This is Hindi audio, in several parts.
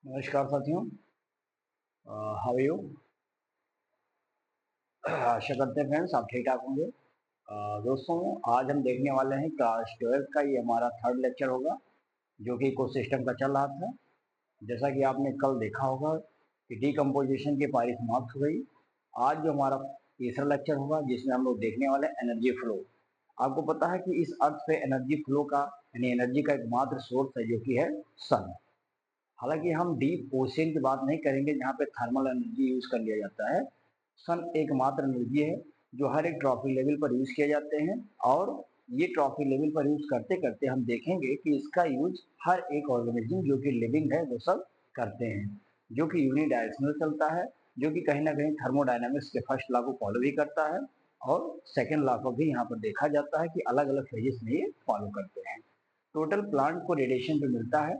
नमस्कार साथियों। How you. आशा करते हैं फ्रेंड्स आप ठीक ठाक होंगे। दोस्तों, आज हम देखने वाले हैं क्लास 12 का ये हमारा थर्ड लेक्चर होगा, जो कि इकोसिस्टम का चल रहा था। जैसा कि आपने कल देखा होगा कि डीकम्पोजिशन की पारी समाप्त हो गई। आज जो हमारा तीसरा लेक्चर होगा, जिसमें हम लोग देखने वाले हैं एनर्जी फ्लो। आपको पता है कि इस अर्थ पे एनर्जी फ्लो का यानी एनर्जी का एकमात्र सोर्स है, जो कि है सन। हालांकि हम डीप ओशियन की बात नहीं करेंगे जहाँ पे थर्मल एनर्जी यूज कर लिया जाता है। सन एकमात्र एनर्जी है जो हर एक ट्रॉफी लेवल पर यूज किए जाते हैं, और ये ट्रॉफी लेवल पर यूज करते करते हम देखेंगे कि इसका यूज हर एक ऑर्गेनिज्म जो कि लिविंग है वो सब करते हैं, जो कि यूनिडायरेक्शनल चलता है, जो कि कहीं ना कहीं थर्मोडायनामिक्स के फर्स्ट लॉ को फॉलो भी करता है, और सेकेंड लॉ को भी यहाँ पर देखा जाता है कि अलग अलग फेजेस में ये फॉलो करते हैं। टोटल प्लांट को रेडिएशन जो मिलता है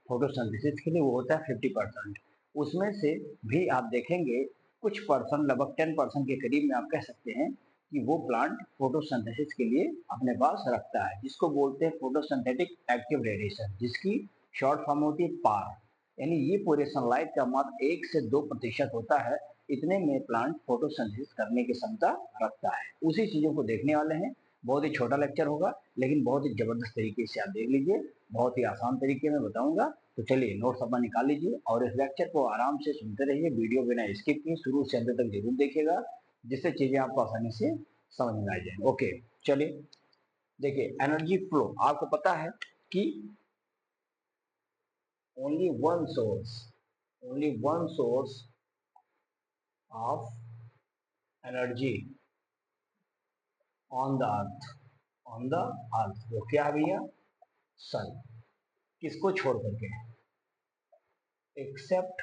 फोटोसिंथेसिस के लिए वो होता है 50%। उसमें से भी आप देखेंगे कुछ परसेंट, लगभग 10% के करीब में आप कह सकते हैं कि वो प्लांट फोटोसिंथेसिस के लिए अपने पास रखता है, जिसको बोलते हैं फोटोसिंथेटिक एक्टिव रेडिएशन, जिसकी शॉर्ट फॉर्म होती है पार। यानी ये पूरे सनलाइट का मात्र 1 से 2% होता है। इतने में प्लांट फोटोसिंथेसिस करने की क्षमता रखता है। उसी चीजों को देखने वाले हैं। बहुत ही छोटा लेक्चर होगा, लेकिन बहुत ही जबरदस्त तरीके से आप देख लीजिए। बहुत ही आसान तरीके में बताऊंगा। तो चलिए नोट्स अपना निकाल लीजिए और इस लेक्चर को आराम से सुनते रहिए। वीडियो बिना स्किप किए शुरू से अंत तक जरूर देखिएगा, जिससे चीजें आपको आसानी से समझ में आ जाए। ओके, चलिए देखिए एनर्जी फ्लो। आपको पता है कि only one source of energy on the earth, वो क्या है भैया? सन। किसको छोड़ करके? एक्सेप्ट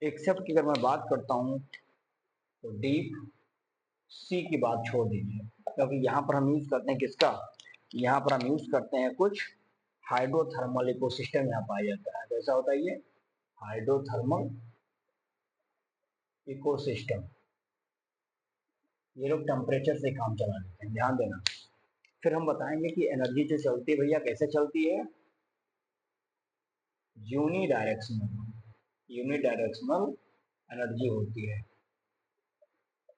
एक्सेप्ट की अगर मैं बात करता हूं तो डीप सी की बात छोड़ दीजिए, क्योंकि यहाँ पर हम यूज करते हैं किसका? यहाँ पर हम यूज करते हैं कुछ हाइड्रोथर्मल इकोसिस्टम यहाँ पाया जाता है। कैसा होता है ये? Hydrothermal ecosystem. ये लोग टेम्परेचर से काम चला लेते हैं, ध्यान देना। फिर हम बताएंगे कि एनर्जी जो चलती है भैया कैसे चलती है? यूनिडायरेक्शनल एनर्जी होती है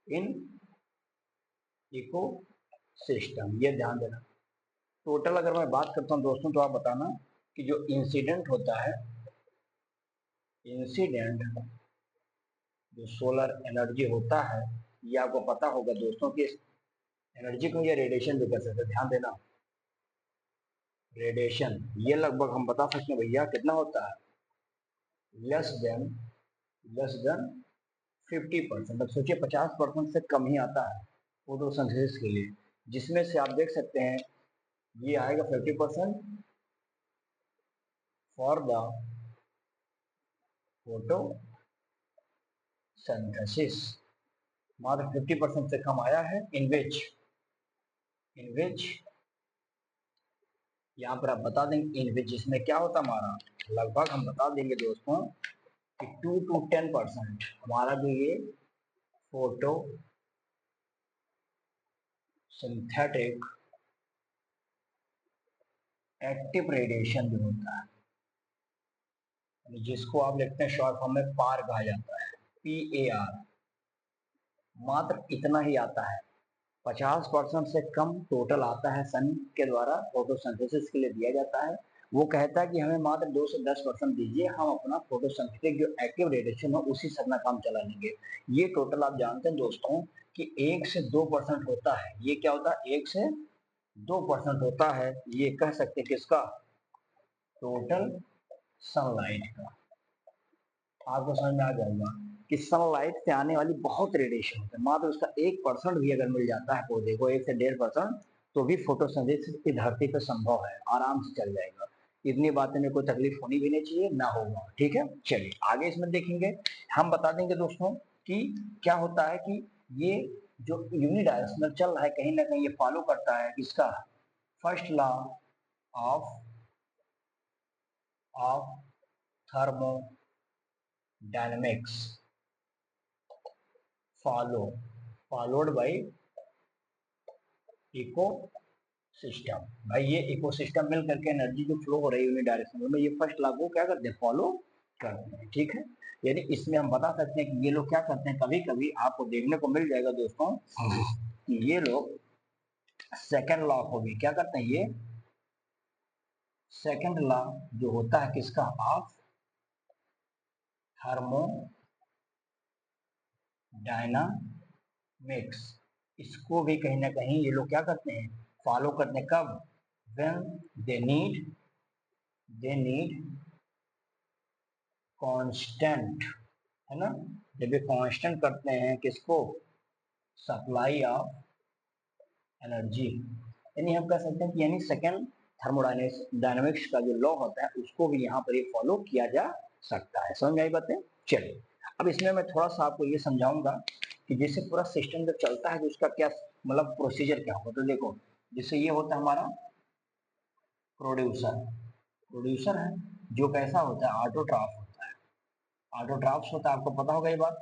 इन इको सिस्टम, ये ध्यान देना। टोटल अगर मैं बात करता हूँ दोस्तों, तो आप बताना कि जो इंसिडेंट होता है, इंसिडेंट जो सोलर एनर्जी होता है, ये आपको पता होगा दोस्तों कि एनर्जी को ये रेडिएशन भी कर सकते हैं। ध्यान देना, रेडिएशन ये लगभग हम बता सकते हैं भैया कितना होता है? Less than less than 50%। अब सोचिए 50% से कम ही आता है फोटोसिंथेसिस के लिए, जिसमें से आप देख सकते हैं ये आएगा 50% फॉर द फोटोसिंथेसिस। मात्र 50% से कम आया है। इन विच यहाँ पर आप बता देंगे इन विच, जिसमें क्या होता है हमारा, लगभग हम बता देंगे दोस्तों कि 2 to 10% हमारा जो ये फोटो सिंथेटिक एक्टिव रेडिएशन जो होता है, जिसको आप लिखते हैं शॉर्ट फॉर्म में पार कहा जाता है, PAR, मात्र इतना ही आता है। 50% से कम टोटल आता है सन के द्वारा फोटोसिंथेसिस के लिए दिया जाता है। वो कहता है कि हमें मात्र 2 से 10% दीजिए, हम अपना फोटोसिंथेटिक जो एक्टिव रेडिएशन हो उसी से अपना काम चला लेंगे। ये टोटल आप जानते हैं दोस्तों कि 1 से 2% होता है। ये क्या होता है? 1 से 2% होता है। ये कह सकते हैं किसका? टोटल सनलाइट का। आपको समझ में आ जाएगा कि सनलाइट से आने वाली बहुत रेडिएशन होता है, मात्र उसका 1% भी अगर मिल जाता है पौधे को, 1 से 1.5%, तो भी फोटोसिंथेसिस की धरती पर संभव है, आराम से चल जाएगा। इतनी बातें में कोई तकलीफ होनी भी नहीं चाहिए, ना होगा। ठीक है, चलिए आगे इसमें देखेंगे। हम बता देंगे दोस्तों कि क्या होता है कि ये जो यूनिडायरेक्शनल चल रहा है, कहीं ना कहीं ये फॉलो करता है इसका first law of of thermodynamics, followed by eco system. भाई ये इकोसिस्टम मिल करके एनर्जी जो फ्लो हो रही है यूनिट डायरेक्शन में, ये फर्स्ट लॉ को क्या करते हैं, फॉलो करते हैं। ठीक है, यानी इसमें हम बता सकते हैं कि ये लोग क्या करते हैं, कभी कभी आपको देखने को मिल जाएगा दोस्तों कि ये लोग सेकेंड लॉ को भी क्या करते हैं, ये सेकेंड लॉ जो होता है किसका, ऑफ थर्मोडायनामिक्स, इसको भी कहीं ना कहीं ये लोग क्या करते हैं, फॉलो करते हैं। कब, व्हेन दे नीड कांस्टेंट, है ना, जब ये कांस्टेंट करते हैं किसको, सप्लाई ऑफ एनर्जी। यानी हम कह सकते हैं कि यानी सेकेंड थर्मोडायनेमिक्स का जो लॉ होता है उसको भी यहाँ पर ये फॉलो किया जा सकता है। समझ में आई बातें। चलिए, अब इसमें मैं थोड़ा सा आपको ये समझाऊंगा कि जैसे पूरा सिस्टम जब चलता है तो उसका क्या मतलब प्रोसीजर क्या होगा। तो देखो, जैसे ये होता है हमारा प्रोड्यूसर, प्रोड्यूसर है जो कैसा होता है, ऑटोट्रॉफ होता है। ऑटोट्रॉफ्स होता है, आपको पता होगा ये बात।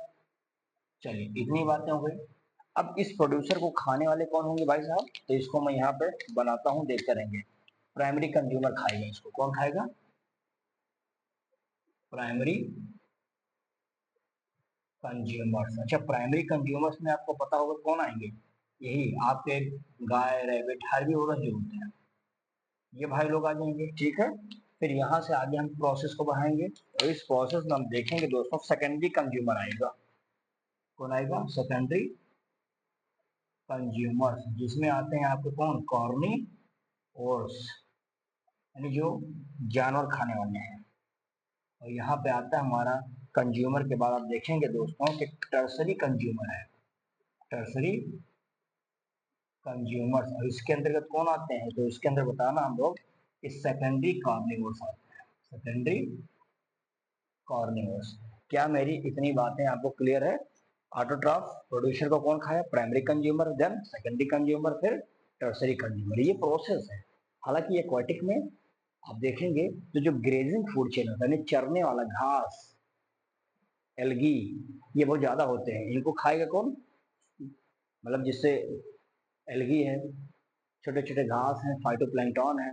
चलिए, इतनी बातें हो गई। अब इस प्रोड्यूसर को खाने वाले कौन होंगे भाई साहब, तो इसको मैं यहाँ पे बनाता हूँ, देखते रहेंगे। प्राइमरी कंज्यूमर खाएगा इसको, कौन खाएगा, प्राइमरी कंज्यूमर्स। अच्छा, प्राइमरी कंज्यूमर्स में आपको पता होगा कौन आएंगे, यही आपके गाय रैबिट हर भी होगा जो होते हैं, ये भाई लोग आ जाएंगे। ठीक है, फिर यहाँ से आगे हम प्रोसेस को बढ़ाएंगे और इस प्रोसेस में हम देखेंगे दोस्तों सेकेंडरी कंज्यूमर आएगा। कौन आएगा, सेकेंडरी कंज्यूमर्स, जिसमें आते हैं आपके कौन, कॉर्नी और यानी जो जानवर खाने वाले हैं। और यहाँ पे आता है हमारा कंज्यूमर के बाद आप देखेंगे दोस्तों कि टर्सरी कंज्यूमर है, टर्सरी कंज्यूमर्स। और इसके अंतर्गत कौन आते हैं, तो इसके अंदर बताना हम लोग इस सेकेंडरी कार्निवोर्स आते हैं, सेकेंडरी कार्निवोर्स। क्या मेरी इतनी बातें आपको क्लियर है। ऑटोट्रॉफ, प्रोड्यूसर को कौन खाया, primary consumer, then secondary consumer, फिर टर्सरी कंज्यूमर, ये प्रोसेस है। हालांकि एक्वाटिक में आप देखेंगे तो जो ग्रेजिंग फूड चेन होता है, यानी चरने वाला घास, एल्गी, ये बहुत ज्यादा होते हैं। इनको खाएगा कौन, मतलब जिससे एल्गी है, छोटे छोटे घास हैं, फाइटोप्लैंक्टन है,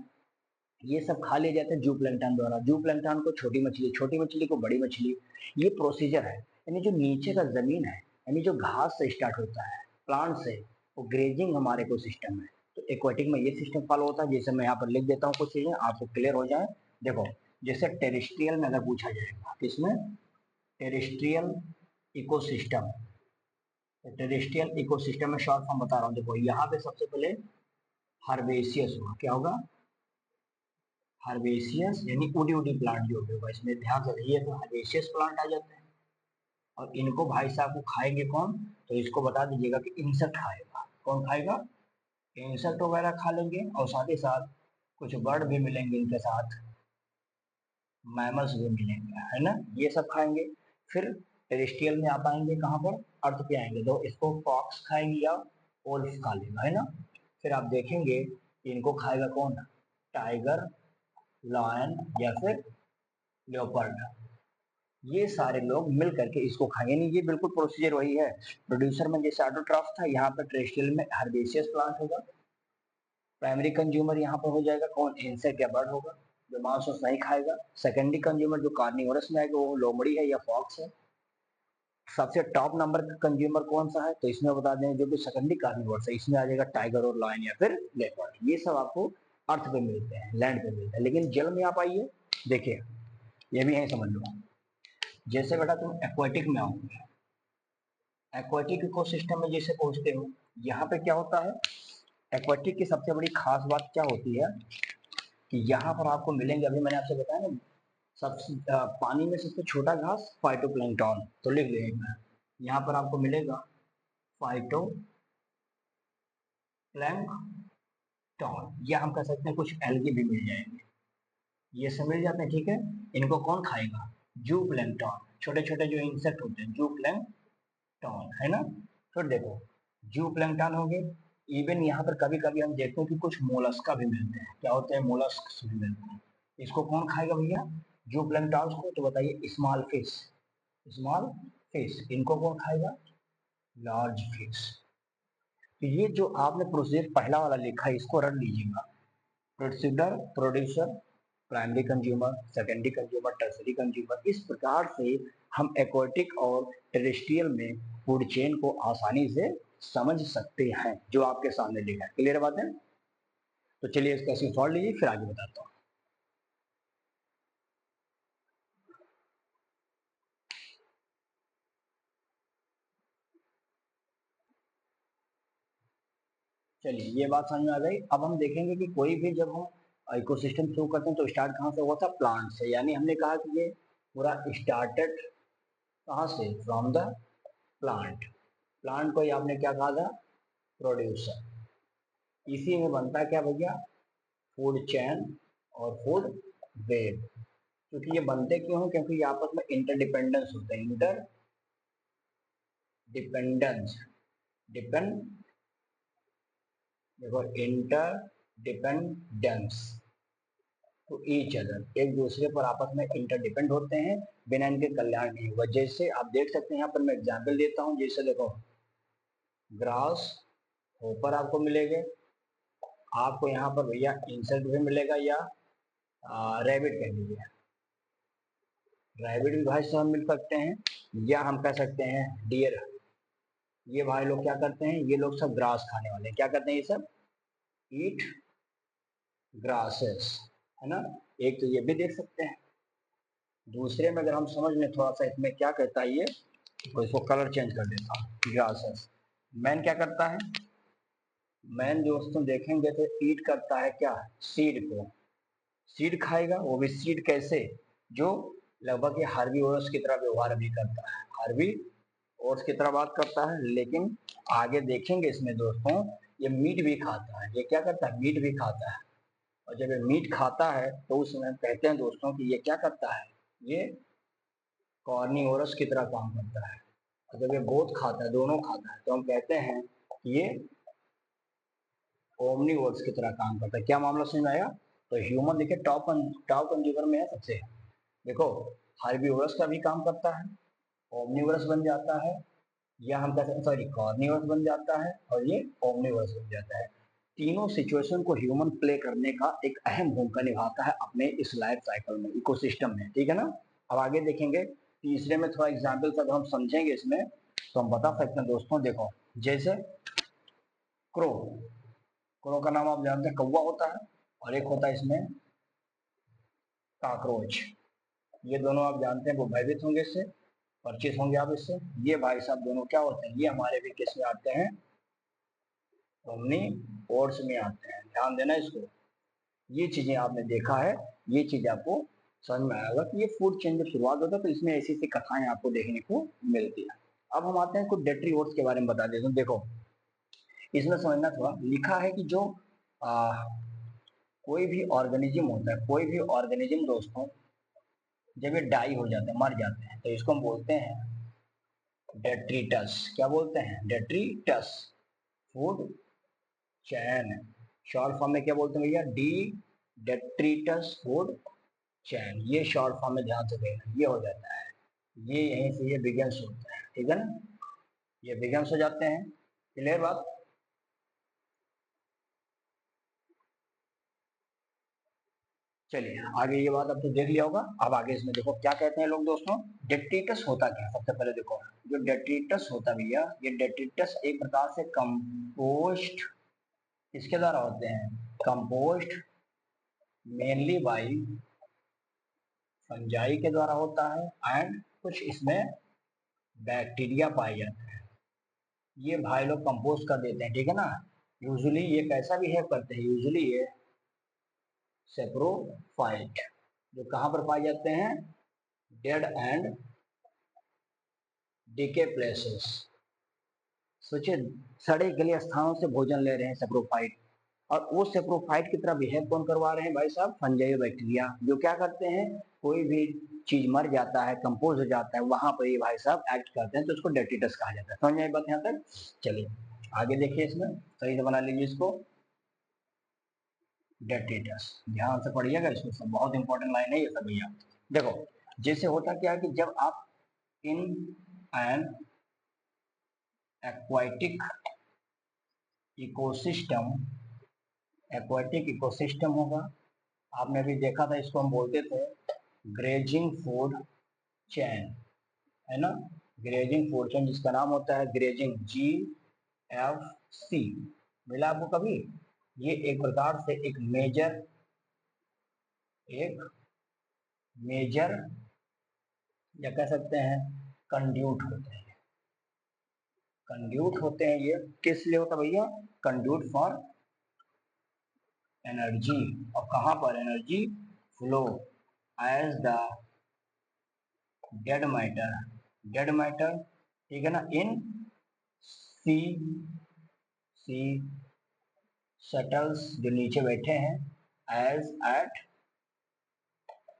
ये सब खा लिए जाते हैं जू प्लैंक्टन द्वारा। जू प्लैंक्टन को छोटी मछली, छोटी मछली को बड़ी मछली, ये प्रोसीजर है। यानी जो नीचे का जमीन है, यानी जो घास से स्टार्ट होता है, प्लांट से, वो ग्रेजिंग हमारे को सिस्टम है। तो एक्वाटिक में ये सिस्टम फॉलो होता है। जैसे मैं यहाँ पर लिख देता हूँ कुछ चीजें आपको क्लियर हो जाए। देखो, जैसे टेरेस्ट्रियल में अगर पूछा जाएगा, किसमें, टेरेस्ट्रियल इकोसिस्टम, टेरेस्ट्रियल इकोसिस्टम में शॉर्ट फॉर्म बता रहा हूँ। देखो, यहाँ पे सबसे पहले हर्बेशियस होगा, क्या होगा, हर्बेशियस, यानी उडी उडी प्लांट जो भी होगा, इसमें ध्यान से रहिए, तो हर्बेशियस प्लांट आ जाते हैं। और इनको भाई साहब को खाएंगे कौन, तो इसको बता दीजिएगा कि इंसेक्ट खाएगा। कौन खाएगा, इंसेक्ट वगैरह खा लेंगे, और साथ ही साथ कुछ बर्ड भी मिलेंगे इनके साथ, मैमल्स भी मिलेंगे, है ना, ये सब खाएंगे। फिर टेरेस्ट्रियल में आ पाएंगे कहाँ पर, अर्थ पे आएंगे, तो इसको फॉक्स खाएंगे या वोल्फ खा लेगा, है ना। फिर आप देखेंगे इनको खाएगा कौन, टाइगर, लायन या फिर लेपर्ड, ये सारे लोग मिल करके इसको खाएंगे। नहीं, ये बिल्कुल प्रोसीजर वही है। प्रोड्यूसर में जैसे ऑटोट्रॉफ था, यहाँ पर टेरेस्ट्रियल में हर्बेशियस प्लांट होगा। प्राइमरी कंज्यूमर यहाँ पर हो जाएगा कौन, इंसेक्ट या बर्ड होगा, जो मांस वांस नहीं खाएगा। सेकेंडरी कंज्यूमर जो कार्निवोरस में आएगा वो लोमड़ी है या फॉक्स है। सबसे टॉप नंबर का कंज्यूमर कौन सा है, तो इसमें बता दें जो कि सेकेंडरी कार्निवोरस है, इसमें आ जाएगा टाइगर और लायन या फिर लेपर्ड। ये सब आपको अर्थ पे मिलते हैं, लैंड पे मिलते हैं। लेकिन जल में आप आइए, देखिए, ये भी यही समझ लो। जैसे बेटा तुम एक्वाटिक में आओगे, एक्वाटिक इकोसिस्टम में जैसे पहुंचते हो, यहाँ पे क्या होता है, एक्वाटिक की सबसे बड़ी खास बात क्या होती है कि यहाँ पर आपको मिलेंगे, अभी मैंने आपसे बताया ना, सबसे पानी में सबसे छोटा घास फाइटोप्लैंक्टन, तो लिख लेंगे यहाँ पर आपको मिलेगा फाइटोप्लैंक्टन, या हम कह सकते हैं कुछ एल्गी भी मिल जाएंगे, ये सब मिल जाते हैं। ठीक है, इनको कौन खाएगा, जू प्लैंक्टन, छोटे छोटे जो इंसेक्ट होते हैं, जू प्लैंक्टन, है ना। फिर देखो, जू प्लैंक्टन हो गए। इवन यहाँ पर कभी कभी हम देखते हैं कि कुछ मोलस्का भी मिलते हैं, क्या होते हैं, मोलस्क भी मिलते हैं। इसको कौन खाएगा भैया, जू प्लैंक्टन को, तो बताइए, स्मॉल फिश, स्मॉल फिश। इनको कौन खाएगा, लार्ज फिश। तो ये जो आपने प्रोसीजर पहला वाला लिखा है इसको रट लीजिएगा। Producer producer, primary consumer, secondary consumer, tertiary consumer, इस प्रकार से हम एक्वाटिक और टेरेस्ट्रियल में फूड चेन को आसानी से समझ सकते हैं, जो आपके सामने लिखा है। क्लियर बात है? तो चलिए इसका सॉल्व लीजिए, फिर आगे बताता हूँ। चलिए ये बात समझ में आ गई। अब हम देखेंगे कि कोई भी जब हम इकोसिस्टम शुरू करते हैं तो स्टार्ट कहाँ से हुआ था? प्लांट से। यानी हमने कहा कि ये पूरा स्टार्टेड कहाँ से? From the plant. प्लांट को ही आपने क्या कहा था? प्रोड्यूसर। इसी में बनता है क्या भैया? फूड चैन और फूड वेब। क्योंकि ये बनते क्यों हैं? क्योंकि ये आपस में इंटरडिपेंडेंस होते हैं। इंटर डिपेंडेंस, डिपेंड, देखो इंटर डिपेंडेंस तो ईच अदर, एक दूसरे पर आपस में इंटरडिपेंड होते हैं, बिना इनके कल्याण नहीं होगा। जैसे आप देख सकते हैं यहाँ पर मैं एग्जाम्पल देता हूँ। जैसे देखो ग्रास होपर आपको मिलेंगे, आपको यहाँ पर भैया इंसेक्ट भी मिलेगा, या रैबिट कह लीजिए, रैबिट भी भाई से हम मिल सकते हैं, या हम कह सकते हैं डियर। ये भाई लोग क्या करते हैं? ये लोग सब ग्रास खाने वाले हैं। क्या करते हैं ये सब? ईट ग्रासेस, है ना। एक तो ये भी देख सकते हैं। दूसरे में अगर हम समझ लें थोड़ा सा इसमें क्या कहता है ये, तो इसको कलर चेंज कर देता हूँ। ग्रासेस, मैन क्या करता है? मैन दोस्तों देखेंगे तो ईट करता है क्या? सीड को। सीड खाएगा, वो भी सीड कैसे? जो लगभग ये हार्बीवोरस की तरह व्यवहार भी करता है, हार्बीवोरस की तरह बात करता है। लेकिन आगे देखेंगे इसमें दोस्तों ये मीट भी खाता है। ये क्या करता है? मीट भी खाता है। और जब ये मीट खाता है तो उस समय कहते हैं दोस्तों कि ये क्या करता है? ये कॉर्निवोरस की तरह काम करता है। और जब ये बोथ खाता है, दोनों खाता है, तो हम कहते हैं कि ये ओमनीवोरस की तरह काम करता है। क्या मामला समझ में आया? तो ह्यूमन देखिए टॉप कंज्यूमर में है सबसे। देखो हार्बीवोरस का भी काम करता है, ओमनीवोरस बन जाता है, या हम कहते हैं सॉरी कॉर्निवोरस बन जाता है, और ये ओमनीवोरस बन जाता है। तीनों सिचुएशन को ह्यूमन प्ले करने का एक अहम भूमिका निभाता है अपने इस लाइफ साइकिल में, इकोसिस्टम में। ठीक है ना। अब आगे देखेंगे तीसरे में थोड़ा एग्जाम्पल अगर हम समझेंगे इसमें तो हम बता सकते हैं दोस्तों। देखो जैसे क्रो, क्रो का नाम आप जानते हैं, कौवा होता है, और एक होता है इसमें काकरोच। ये दोनों आप जानते हैं, वो भयभीत होंगे इससे, परिचित होंगे आप इससे। ये भाई साहब दोनों क्या होते हैं? ये हमारे भी किस में आते हैं? ओमनीवोरस में आते हैं। ध्यान देना इसको। ये चीजें आपने देखा है, ये चीज आपको समझ में आएगा कि ये फूड चेन जब शुरुआत होता है तो इसमें ऐसी ऐसी कथाएं आपको देखने को मिलती है। अब हम आते हैं कुछ डेट्रीवोर्स के बारे में बता देते हैं। देखो इसमें समझना थोड़ा, लिखा है कि जो कोई भी ऑर्गेनिज्म होता है, कोई भी ऑर्गेनिज्म दोस्तों जब ये डाई हो जाते हैं, मर जाते हैं, तो इसको हम बोलते हैं डेट्रीटस। क्या बोलते हैं? Detritus. Food chain, short form में क्या बोलते हैं भैया? D detritus food chain. ये शॉर्ट फॉर्म में ध्यान से देखना, ये हो जाता है, ये यहीं से ये बिगेंस होता है। ठीक है ना, ये बिगेंस हो जाते हैं। क्लियर बात? चलिए आगे ये बात अब तो देख लिया होगा। अब आगे इसमें देखो क्या कहते हैं लोग दोस्तों। डेट्रिटस होता क्या है? सबसे पहले देखो जो डेट्रिटस होता भैया, ये डेट्रिटस एक प्रकार से कंपोस्ट किसके द्वारा होते हैं? कंपोस्ट मेनली बाई फंजाई के द्वारा होता है, एंड कुछ इसमें बैक्टीरिया पाए जाते हैं। ये भाई लोग कंपोस्ट कर देते हैं। ठीक है ना। यूजुअली ये कैसा बिहेव करते हैं? यूजुअली ये सेप्रोफाइट, जो कहाँ पर पाए जाते हैं? Dead and decay places. सोचिए सड़े गले स्थानों से भोजन ले रहे हैं सेप्रोफाइट, और वो सेप्रोफाइट की तरह बिहेव कौन करवा रहे हैं भाई साहब? फंजाई बैक्टीरिया, जो क्या करते हैं? कोई भी चीज मर जाता है, कंपोज हो जाता है, वहां पर ये भाई साहब एक्ट करते हैं, तो उसको डेट्रिटस कहा जाता है। समझ में आई बात यहाँ तक? चलिए आगे देखिए, इसमें सही से बना लीजिए इसको। डेट्रिटस ध्यान से पढ़िएगा, इसमें सब बहुत इंपॉर्टेंट लाइन है ये सब भैया। देखो जैसे होता क्या है कि जब आप in an aquatic ecosystem, aquatic ecosystem होगा। आपने अभी देखा था, इसको हम बोलते थे ग्रेजिंग फूड चैन, है ना। ग्रेजिंग फूड चेन जिसका नाम होता है ग्रेजिंग, GFC, मिला आपको कभी? ये एक प्रकार से एक मेजर या कह सकते हैं कंड्यूट होते हैं। कंड्यूट होते हैं ये किस लिए होता है भैया? Conduit for energy. और कहां पर energy flow? As the dead matter, ठीक है ना, इन सी शटल्स, जो नीचे बैठे हैं, एज एट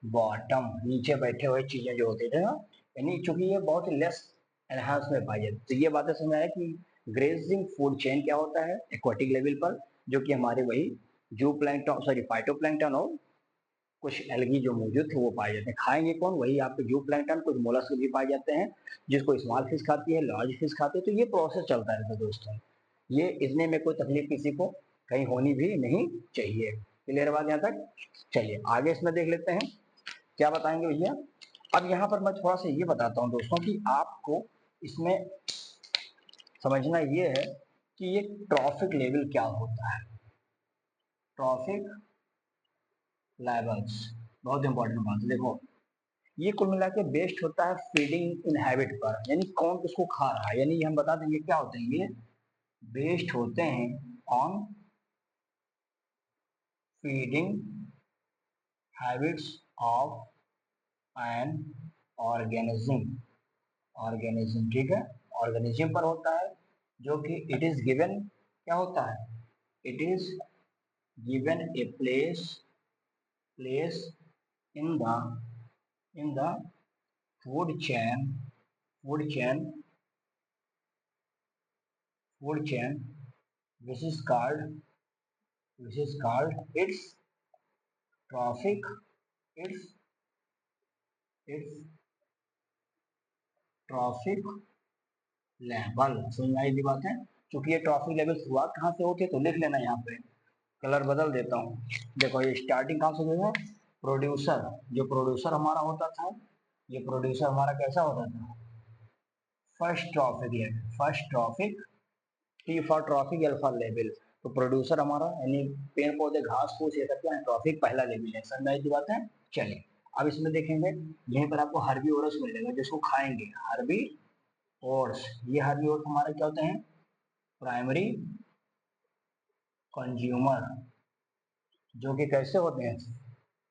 बॉटम, नीचे बैठे हुए चीजें जो होती थे ना, यानी चूंकि ये बहुत ही लेस एनहांस में पाई जाती, तो ये बातें समझ आया कि ग्रेजिंग फूड चेन क्या होता है एक्वाटिक लेवल पर, जो कि हमारे वही जू प्लैंकटन, सॉरी फाइटोप्लैंकटन और कुछ एल्गी जो मौजूद थे वो पाए जाते हैं। खाएंगे कौन? वही आपके जू प्लैंकटन, कुछ मोलस्क भी पाए जाते हैं, जिसको स्मॉल फिश खाती है, लार्ज फिश खाती है। तो ये प्रोसेस चलता रहता है दोस्तों, ये इसमें में कोई तकलीफ किसी को कहीं होनी भी नहीं चाहिए। क्लियर बात यहाँ तक? चलिए आगे इसमें देख लेते हैं क्या बताएंगे भैया। अब यहाँ पर मैं थोड़ा सा ये बताता हूँ दोस्तों कि आपको इसमें समझना ये है कि ये ट्रॉफिक लेवल क्या होता है। ट्रॉफिक लेवल्स बहुत इंपॉर्टेंट बात है। देखो, ये कुल मिला के बेस्ड होता है फीडिंग इन हैबिट पर, यानी कौन किसको खा रहा है, यानी ये हम बता देंगे क्या होते हैं, ये बेस्ड होते हैं on feeding habits of an organism, ठीक है, ऑर्गेनिज्म पर होता है, जो कि इट इज गिवन, क्या होता है, it is given a place in the food chain food chain food chain which is called its trophic its its trophic level. समझ में आई बात है? क्योंकि ये ट्रॉफिक लेवल शुरुआत कहाँ से होती है, तो लिख लेना, यहाँ पे कलर बदल देता हूँ। देखो ये स्टार्टिंग कहाँ से होगा? प्रोड्यूसर, जो प्रोड्यूसर हमारा होता था, ये प्रोड्यूसर हमारा कैसा होता था? First trophic, T for trophic, L for level. तो प्रोड्यूसर हमारा यानी पेड़ पौधे घास फूस ये सब क्या है, ट्रॉफिक पहला लेवल है। समझ में आई बात है? चलिए अब इसमें देखेंगे, यहीं पर आपको हर्बीवोरस मिलेगा जिसको खाएंगे, हर्बीवोर्स। ये हर्बीवोर्स हमारे क्या होते हैं? प्राइमरी कंज्यूमर, जो कि कैसे होते हैं?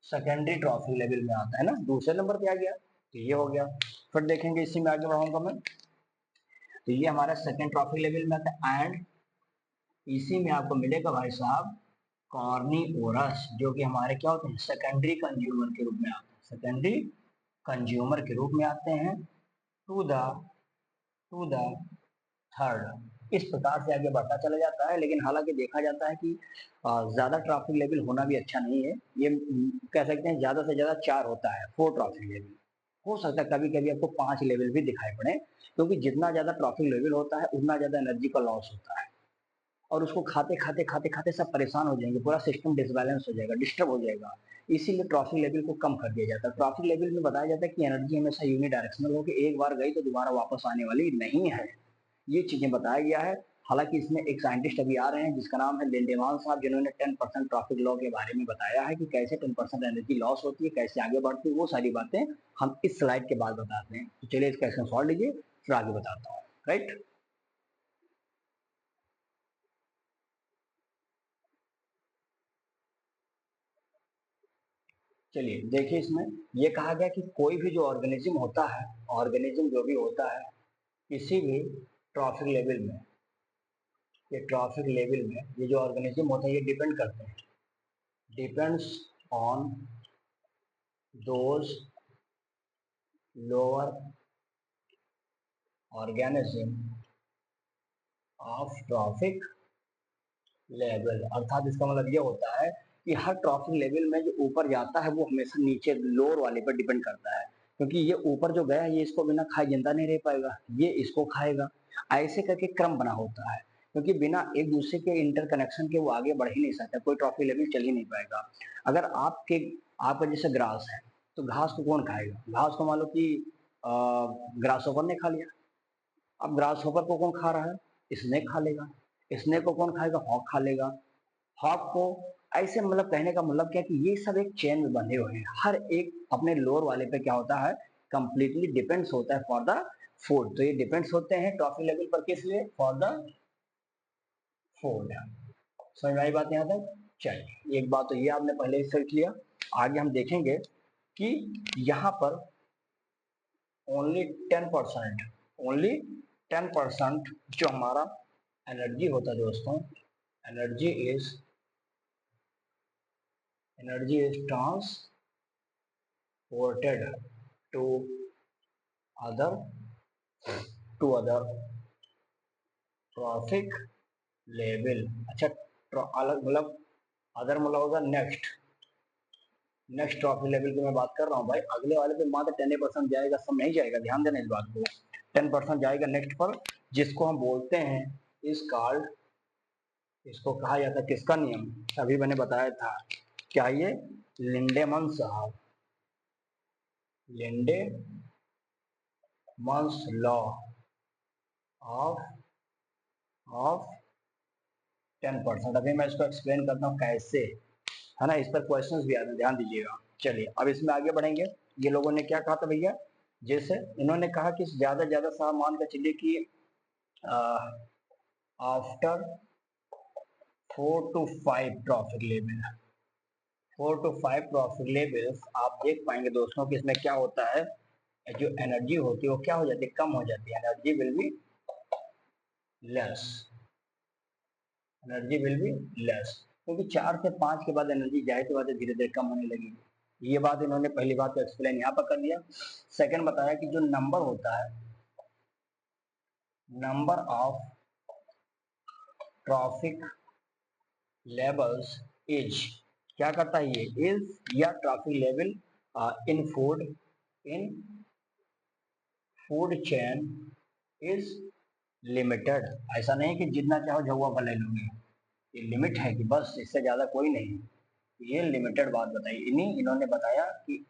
सेकेंडरी ट्रॉफिक लेवल में आता है ना, दूसरे नंबर पे आ गया, तो ये हो गया। फिर देखेंगे, इसी में आगे बढ़ाऊंगा मैं, तो ये हमारा सेकेंड ट्रॉफिक लेवल में आता है। एंड इसी में आपको मिलेगा भाई साहब कॉर्निवोरस, जो कि हमारे क्या होते हैं? सेकेंडरी कंज्यूमर के रूप में आते हैं, सेकेंडरी कंज्यूमर के रूप में आते हैं टू द थर्ड। इस प्रकार से आगे बढ़ता चला जाता है, लेकिन हालांकि देखा जाता है कि ज्यादा ट्रॉफिक लेवल होना भी अच्छा नहीं है। ये कह सकते हैं ज्यादा से ज्यादा 4 होता है, 4 ट्रॉफिक लेवल। हो सकता है कभी कभी आपको 5 लेवल भी दिखाई पड़े, क्योंकि जितना ज्यादा ट्रॉफिक लेवल होता है उतना ज्यादा एनर्जी का लॉस होता है, और उसको खाते खाते सब परेशान हो जाएंगे, पूरा सिस्टम डिसबैलेंस हो जाएगा, डिस्टर्ब हो जाएगा। इसीलिए ट्रॉफिक लेवल को कम कर दिया जाता है। ट्रॉफिक लेवल में बताया जाता है कि एनर्जी हमेशा यूनिडायरेक्शनल हो, कि एक बार गई तो दोबारा वापस आने वाली नहीं है, ये चीजें बताया गया है। हालांकि इसमें एक साइंटिस्ट अभी आ रहे हैं जिसका नाम है लिंडेमान साहब, जिन्होंने 10% ट्रॉफिक लॉ के बारे में बताया है कि कैसे 10% एनर्जी लॉस होती है, कैसे आगे बढ़ती है, वो सारी बातें हम इस स्लाइड के बाद बताते हैं। तो चलिए इसका स्क्रीनशॉट लीजिए, फिर आगे बताता हूँ। राइट, चलिए देखिए, इसमें ये कहा गया कि कोई भी जो ऑर्गेनिज्म होता है, ऑर्गेनिज्म जो भी होता है किसी भी ट्रॉफिक लेवल में, ये ट्रॉफिक लेवल में ये जो ऑर्गेनिज्म होता है ये डिपेंड करते हैं, depends on those lower organism of trophic level. अर्थात इसका मतलब ये होता है कि हर ट्रॉफिक लेवल में जो ऊपर जाता है वो हमेशा नीचे लोअर वाले पर डिपेंड करता है, क्योंकि ये ऊपर जो गया है ये इसको बिना खाए जिंदा नहीं रह पाएगा, ये इसको खाएगा, ऐसे करके क्रम बना होता है। क्योंकि बिना एक दूसरे के इंटरकनेक्शन के वो आगे बढ़ ही नहीं सकता, कोई ट्रॉफी लेवल चल ही नहीं पाएगा। अगर आपका जैसे ग्रास है तो घास को कौन खाएगा? घास को मान लो कि ग्रास ओवर ने खा लिया। अब ग्रास होपर को कौन खा रहा है? स्नेक खा लेगा। स्नेक को कौन खाएगा? हॉक खा लेगा। हॉक को ऐसे, मतलब कहने का मतलब क्या कि ये सब एक चेन में बंधे हुए हैं, हर एक अपने लोअर वाले पे क्या होता है, कंप्लीटली डिपेंड्स होता है फॉर द फूड। तो ये डिपेंड्स होते हैं ट्रॉफी लेवल पर किस लिए? For the food. समझ में आई बात यहाँ तक? चलिए, एक बात तो ये आपने पहले ही सीख लिया। आगे हम देखेंगे कि यहाँ पर ओनली 10%, ओनली 10% जो हमारा एनर्जी होता है दोस्तों, energy is transported to other trophic level. अच्छा, अलग मतलब अदर मतलब होगा नेक्स्ट ट्रॉफी लेवल की मैं बात कर रहा हूँ भाई। अगले वाले पे मात्र 10% जाएगा, सब नहीं जाएगा, ध्यान देना इस बात को। 10% जाएगा नेक्स्ट पर, जिसको हम बोलते हैं इस कॉल्ड, इसको कहा जाता है किसका नियम? अभी मैंने बताया था, क्या ये? लिंडेमन साहब, लिंडेमन्स लॉ ऑफ ऑफ 10%। अभी मैं इसको एक्सप्लेन करता हूँ कैसे, है ना। इस पर क्वेश्चंस भी आते हैं, ध्यान दीजिएगा। चलिए अब इसमें आगे बढ़ेंगे। ये लोगों ने क्या कहा था भैया? जैसे इन्होंने कहा कि ज्यादा सामान मान कर चलिए कि after 4 to 5 trophic level, 4 to 5 trophic levels, आप देख पाएंगे दोस्तों कि इसमें क्या होता है, जो एनर्जी होती है वो क्या हो जाती है? कम हो जाती है। Energy will be less, energy will be less, क्योंकि 4 से 5 के बाद एनर्जी जाहिर सी बात है धीरे धीरे कम होने लगेगी। ये बात इन्होंने पहली बात तो एक्सप्लेन यहाँ पर कर दिया। सेकंड बताया कि जो नंबर होता है, number of trophic levels is, क्या करता है ये? इज या trophic level in food chain is limited. ऐसा नहीं कि जितना चाहो झुआ भर ले लोगे, ये लिमिट है कि बस इससे ज्यादा कोई नहीं। ये लिमिटेड बात बताई इन्होंने बताया कि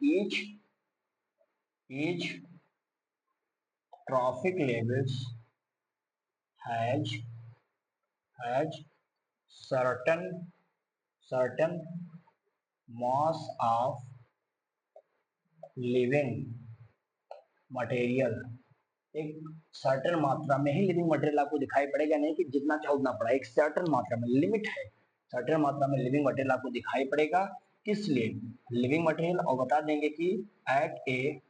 each trophic levels has certain mass of living material. एक सर्टन मात्रा में ही लिविंग मटेरियल आपको दिखाई पड़ेगा, नहीं कि जितना चाहो उतना पड़ा, एक सर्टन मात्रा में, लिमिट है, सर्टन मात्रा में लिविंग मटेरियल आपको दिखाई पड़ेगा। किस लिए लिविंग मटेरियल? और बता देंगे कि एट ए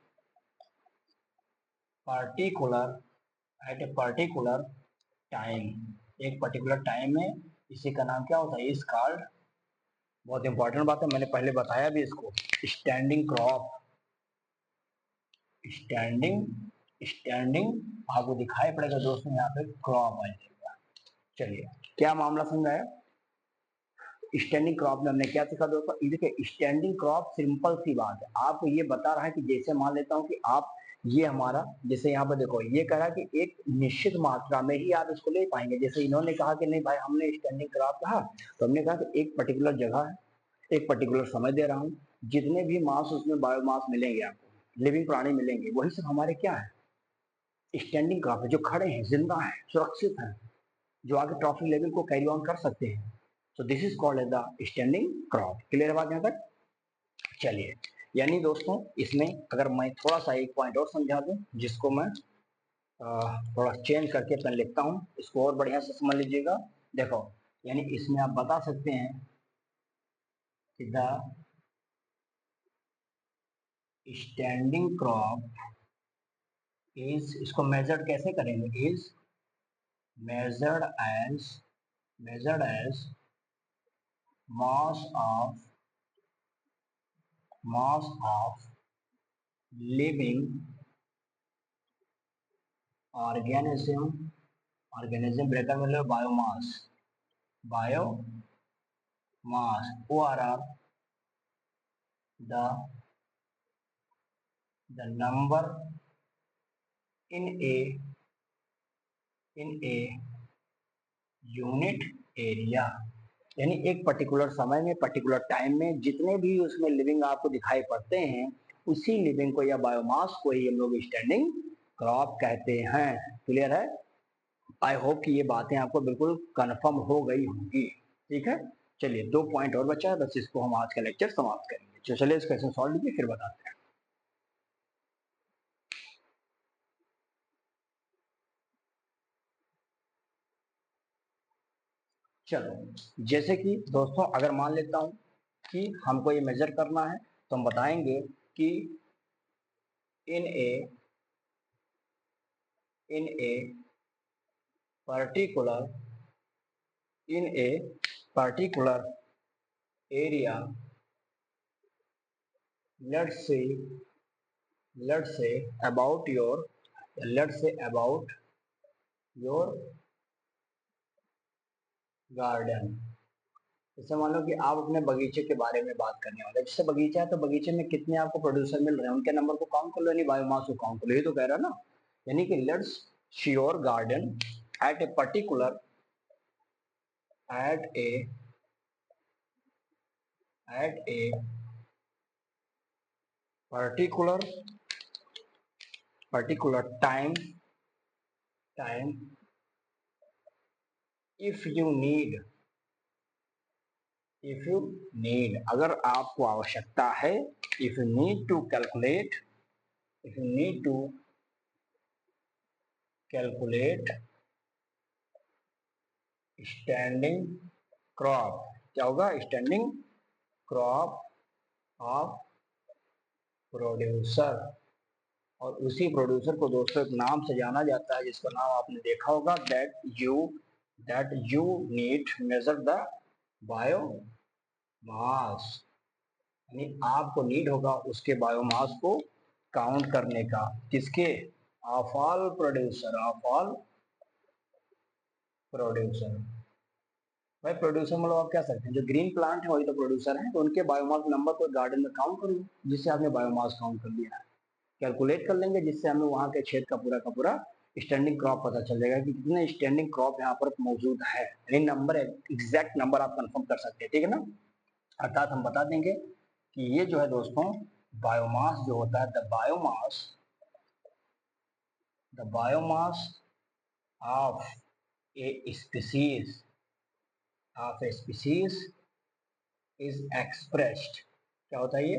पर्टिकुलर टाइम, एक पर्टिकुलर टाइम में, इसी का नाम क्या होता है? इस कॉल्ड, बहुत इंपॉर्टेंट बात है, मैंने पहले बताया भी इसको, स्टैंडिंग क्रॉप। स्टैंडिंग स्टैंडिंग आपको दिखाई पड़ेगा दोस्तों, यहाँ पे क्रॉप आ जाएगा। चलिए, क्या मामला समझ आया? स्टैंडिंग क्रॉप में हमने क्या सीखा दोस्तों? देखिए, स्टैंडिंग क्रॉप सिंपल सी बात है, आपको ये बता रहा है कि जैसे मान लेता हूँ कि आप, ये हमारा, जैसे यहाँ पर देखो ये कह रहा है कि एक निश्चित मात्रा में ही आप इसको ले पाएंगे। जैसे इन्होंने कहा कि नहीं भाई, हमने स्टैंडिंग क्रॉप कहा तो हमने कहा कि एक पर्टिकुलर जगह है, एक पर्टिकुलर समय दे रहा हूँ, जितने भी मास उसमें बायोमास मिलेंगे, आपको लिविंग प्राणी मिलेंगे, वही सब हमारे क्या है? स्टैंडिंग क्रॉप है, जो खड़े हैं, जिंदा हैं, सुरक्षित हैं, जो आगे ट्रॉफिक लेवल को कैरी ऑन कर सकते हैं। तो this is called as the standing crop. Clear बात यहाँ तक? चलिए, यानी दोस्तों इसमें अगर मैं थोड़ा सा एक पॉइंट और समझा दूं, जिसको मैं थोड़ा चेंज करके पेन लिखता हूँ, इसको और बढ़िया से समझ लीजिएगा। देखो, यानी इसमें आप बता सकते हैं कि द स्टैंडिंग क्रॉप इज, इसको मेजर्ड कैसे करेंगे? Is measured as mass of living organism ब्रेकर में लो biomass ORR, the number in a unit area, यानी एक पर्टिकुलर समय में, पर्टिकुलर टाइम में जितने भी उसमें लिविंग आपको दिखाई पड़ते हैं, उसी लिविंग को या बायोमास को ही हम लोग स्टैंडिंग क्रॉप कहते हैं। क्लियर है? आई होप कि ये बातें आपको बिल्कुल कंफर्म हो गई होंगी। ठीक है, चलिए 2 पॉइंट और बचा है, बस इसको हम आज का लेक्चर समाप्त करेंगे। तो चलिए इस क्वेश्चन सॉल्व कीजिए, फिर बताते हैं। चलो, जैसे कि दोस्तों अगर मान लेता हूं कि हमको ये मेजर करना है, तो हम बताएंगे कि in a particular in a particular area, let's say about your garden। जैसे मान लो कि आप अपने बगीचे के बारे में बात करने वाले, जैसे बगीचा है तो बगीचे में कितने आपको प्रोड्यूसर मिल रहे हैं, उनके नंबर को काउंट कर लो, यानी बायोमास को काउंट कर लो। ये तो कह रहा है ना, यानी कि let's your garden at a particular at a particular time if you need अगर आपको आवश्यकता है, if you need to calculate standing crop. क्या होगा? Standing crop of producer. और उसी प्रोड्यूसर को दोस्तों एक नाम से जाना जाता है, जिसका नाम आपने देखा होगा, that you need measure the biomass. यानी आपको नीड होगा उसके बायोमास को काउंट करने का। किसके? ऑफ ऑल प्रोड्यूसर भाई प्रोड्यूसर मतलब आप क्या सकते हैं, जो ग्रीन प्लांट है वही तो प्रोड्यूसर है, तो उनके बायोमास नंबर को गार्डन में काउंट कर लो, जिससे आपने बायोमास काउंट कर लिया है। कैलकुलेट कर लेंगे, जिससे हमें वहां के क्षेत्र का पूरा स्टैंडिंग क्रॉप पता चल जाएगा कि कितने स्टैंडिंग क्रॉप यहाँ पर मौजूद है। यानी नंबर, एग्जैक्ट नंबर आप कंफर्म कर सकते हैं। ठीक है ना? अर्थात हम बता देंगे कि ये जो है दोस्तों बायोमास जो होता है, the biomass of a species is expressed. क्या होता है ये?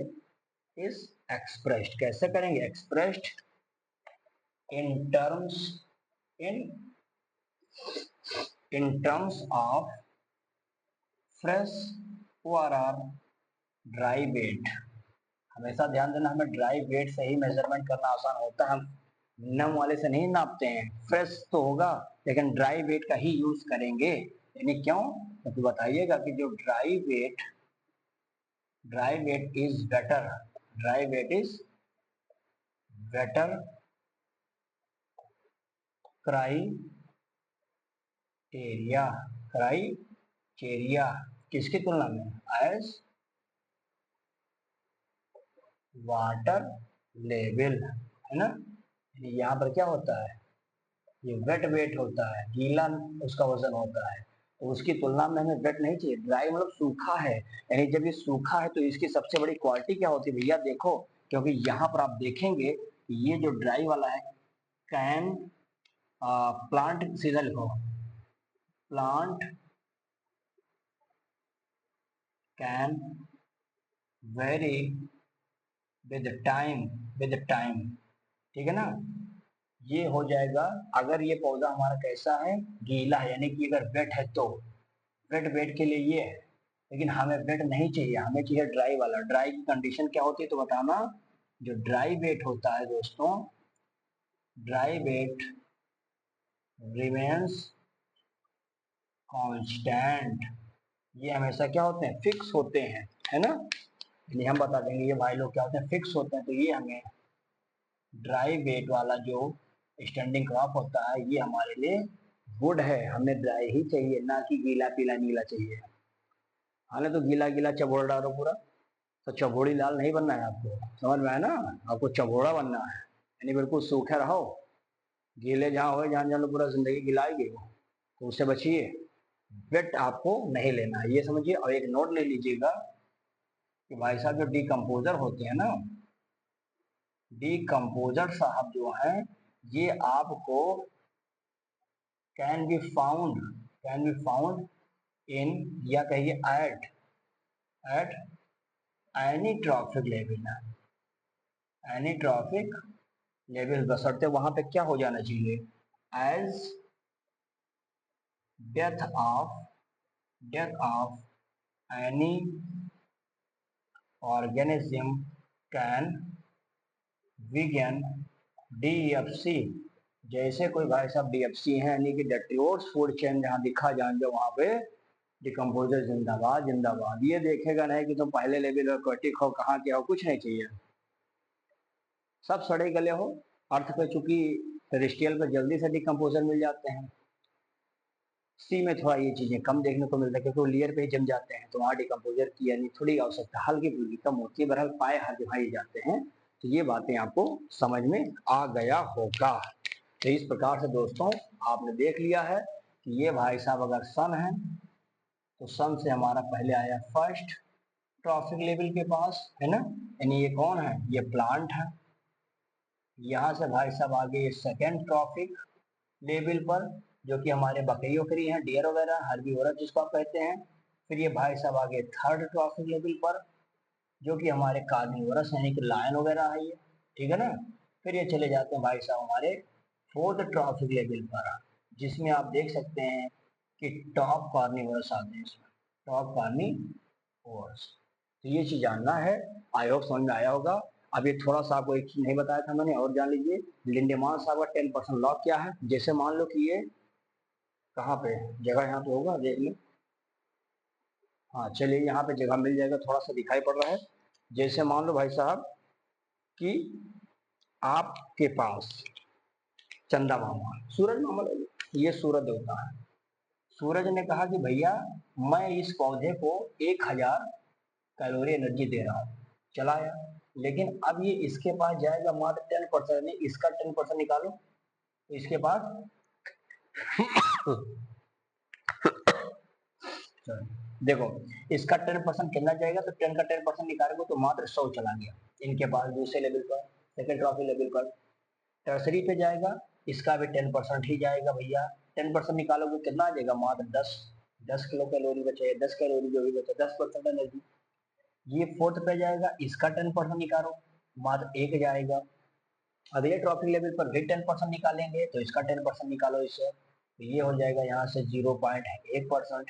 Is expressed. कैसे करेंगे? Expressed in terms of fresh और ड्राई वेट। हमेशा ध्यान देना, हमें ड्राई वेट से ही मेजरमेंट करना आसान होता है। हम नम वाले से नहीं नापते हैं। फ्रेश तो होगा लेकिन ड्राई वेट का ही यूज करेंगे। यानी क्यों? तो बताइएगा कि जो dry weight is better criteria किसकी तुलना में? एज वाटर लेवल, है ना? यहाँ पर क्या होता है? ये वेट वेट होता है, गीला उसका वजन होता है, तो उसकी तुलना में हमें वेट नहीं चाहिए। ड्राई मतलब सूखा है, यानी जब ये सूखा है तो इसकी सबसे बड़ी क्वालिटी क्या होती है भैया? देखो, क्योंकि यहाँ पर आप देखेंगे ये जो ड्राई वाला है, कैन प्लांट, सीधा लिखो, plant can very with time. ठीक है ना? ये हो जाएगा अगर ये पौधा हमारा कैसा है? गीला है, यानी कि अगर वेट है तो वेट के लिए ये है। लेकिन हमें वेट नहीं चाहिए, हमें चाहिए ड्राई वाला। ड्राई की कंडीशन क्या होती है तो बताना। जो ड्राई वेट होता है दोस्तों, ड्राई वेट रिमेन्स कांस्टेंट। ये हमेशा क्या होते हैं? फिक्स होते हैं, है ना? यानी हम बता देंगे ये भाई लोग क्या होते हैं? फिक्स होते हैं। तो ये हमें ड्राई वेट वाला जो स्टैंडिंग क्रॉप होता है ये हमारे लिए गुड है। हमें ड्राई ही चाहिए, ना कि गीला पीला नीला चाहिए। हालांकि तो गीला गीला चबोड़ डालो पूरा, तो चबोड़ी लाल नहीं बनना है आपको। समझ में आया ना? आपको चबोड़ा बनना है, यानी बिल्कुल सूखे रहो। गीले जहाँ हो, जहाँ जान लो पूरा जिंदगी गिलाएगी वो, तो उससे बचिए। वेट आपको नहीं लेना है, ये समझिए। और एक नोट ले लीजिएगा कि भाई साहब जो डिकम्पोजर होते हैं ना, डिकम्पोजर साहब जो हैं, ये आपको कैन बी फाउंड इन, या कहिए at any trophic level, any trophic level, बशर्ते वहां पे क्या हो जाना चाहिए, as death of any organism can विगन DFC। जैसे कोई भाई साहब DFC है, यानी कि डेट्रियोर्स फूड चेन जहाँ दिखा जाएंगे वहां पे डिकम्पोजर जिंदाबाद जिंदाबाद। ये देखेगा नहीं कि तुम पहले लेवल एक्वाटिक हो, कहाँ के हो, कुछ नहीं चाहिए, सब सड़े गले हो। अर्थ पे चूंकि टेरेस्ट्रियल पे जल्दी से डिकम्पोजर मिल जाते हैं, सी में थोड़ा ये चीजें कम देखने को मिलता है, क्योंकि वो लेयर पे ही जम जाते हैं, तो वहाँ डिकम्पोजर की यानी थोड़ी आवश्यकता हल्की फुल्की कम होती है। बहरहाल पाए हर भाई जाते हैं, तो ये बातें आपको समझ में आ गया होगा। तो इस प्रकार से दोस्तों आपने देख लिया है कि ये भाई साहब अगर सन है, तो सन से हमारा पहले आया फर्स्ट ट्रॉफिक लेवल के पास, है ना, यानी ये कौन है, ये प्लांट है। यहाँ से भाई साहब आगे सेकेंड ट्रॉफिक लेवल पर, जो कि हमारे बकरी वकरी हैं, डियर वगैरह, हर्बीवोरस जिसको आप कहते हैं। फिर ये भाई साहब आगे थर्ड ट्रॉफिक लेवल पर, जो कि हमारे कार्निवोरस यानी कि लायन वगैरह है ये, ठीक है ना। फिर ये चले जाते हैं भाई साहब हमारे फोर्थ ट्रॉफिक लेवल पर, जिसमें आप देख सकते हैं कि टॉप कार्निवोरस आते हैं इसमें, टॉप कार्निवोरस। तो ये चीज जानना है, आई होप समझ में आया होगा। अब ये थोड़ा सा आपको एक चीज नहीं बताया था मैंने, और जान लीजिए। लिंडेमान साहब का 10% लॉ क्या है। जैसे मान लो कि ये कहाँ पे जगह, यहाँ पे होगा, देख लो। हाँ चलिए, यहाँ पे जगह मिल जाएगा, थोड़ा सा दिखाई पड़ रहा है। जैसे मान लो भाई साहब कि आपके पास चंदा मामा, सूरज मामा ले लो, ये सूरज देवता है। सूरज ने कहा कि भैया मैं इस पौधे को 1000 कैलोरी एनर्जी दे रहा हूँ, चलाया। लेकिन अब ये इसके पास जाएगा मात्र 10%, नहीं इसका 10% निकालो, तो इसके पास देखो इसका 10% कितना जाएगा, तो 10 का 10% निकालोगे तो मात्र 100 चला गया इनके पास दूसरे लेवल पर, सेकेंड ट्रॉफी लेवल पर। टर्सरी पे जाएगा, इसका भी 10% ही जाएगा भैया। 10% निकालोगे कितना आ जाएगा, मात्र 10 किलो कैलोरी बचे, 10 कैलोरी जो भी बचे, 10% एनर्जी। ये फोर्थ पे जाएगा, इसका 10% निकालो, मात्र 1 जाएगा। अगले ट्रॉफी लेवल पर भी 10% निकालेंगे, तो इसका 10% निकालो इससे, तो ये हो जाएगा यहाँ से 0.1%।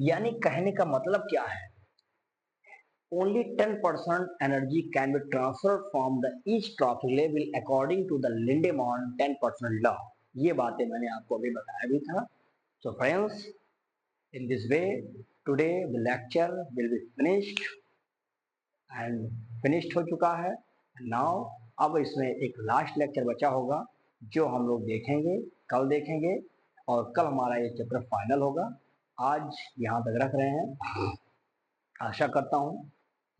यानी कहने का मतलब क्या है, only 10% energy can be transferred from the each trophic level according to the Lindemann 10% law। ये बातें मैंने आपको अभी बताया भी था। So friends, in this way today the lecture will be finished and finished हो चुका है। Now अब इसमें एक लास्ट लेक्चर बचा होगा, जो हम लोग देखेंगे, कल देखेंगे, और कल हमारा ये चैप्टर फाइनल होगा। आज यहाँ तक रख रहे हैं। आशा करता हूँ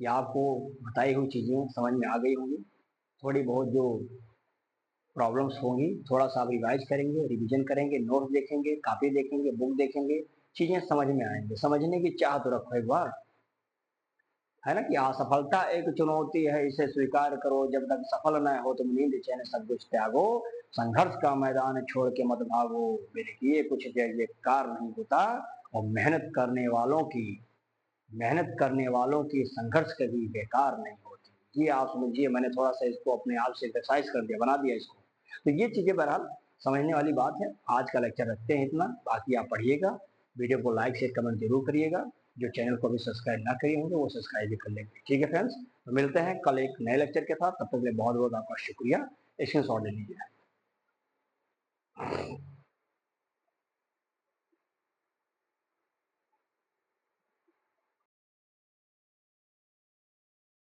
कि आपको बताई हुई चीज़ें समझ में आ गई होंगी। थोड़ी बहुत जो प्रॉब्लम्स होंगी, थोड़ा सा आप रिवाइज करेंगे, रिवीजन करेंगे, नोट्स देखेंगे, कापी देखेंगे, बुक देखेंगे, चीज़ें समझ में आएंगे। समझने की चाह तो रखो एक बार, है ना, कि असफलता एक चुनौती है, इसे स्वीकार करो, जब तक सफल न हो तुम नींद चैन सब कुछ त्यागो, संघर्ष का मैदान छोड़ के मत भागो, मेरे किए कुछ जय कार नहीं होता, और मेहनत करने वालों की संघर्ष कभी बेकार नहीं होती। ये आप समझिए, मैंने थोड़ा सा इसको अपने आप से एक्सरसाइज कर दिया, बना दिया इसको। तो ये चीजें बहरहाल समझने वाली बात है। आज का लेक्चर रखते हैं इतना, बाकी आप पढ़िएगा, वीडियो को लाइक शेयर कमेंट जरूर करिएगा। जो चैनल को भी सब्सक्राइब ना किए होंगे वो सब्सक्राइब भी कर लेंगे। ठीक है फ्रेंड्स, तो मिलते हैं कल एक नए लेक्चर के साथ। तब तक के लिए बहुत बहुत आपका शुक्रिया। स्क्रीन शॉट ले लीजिए।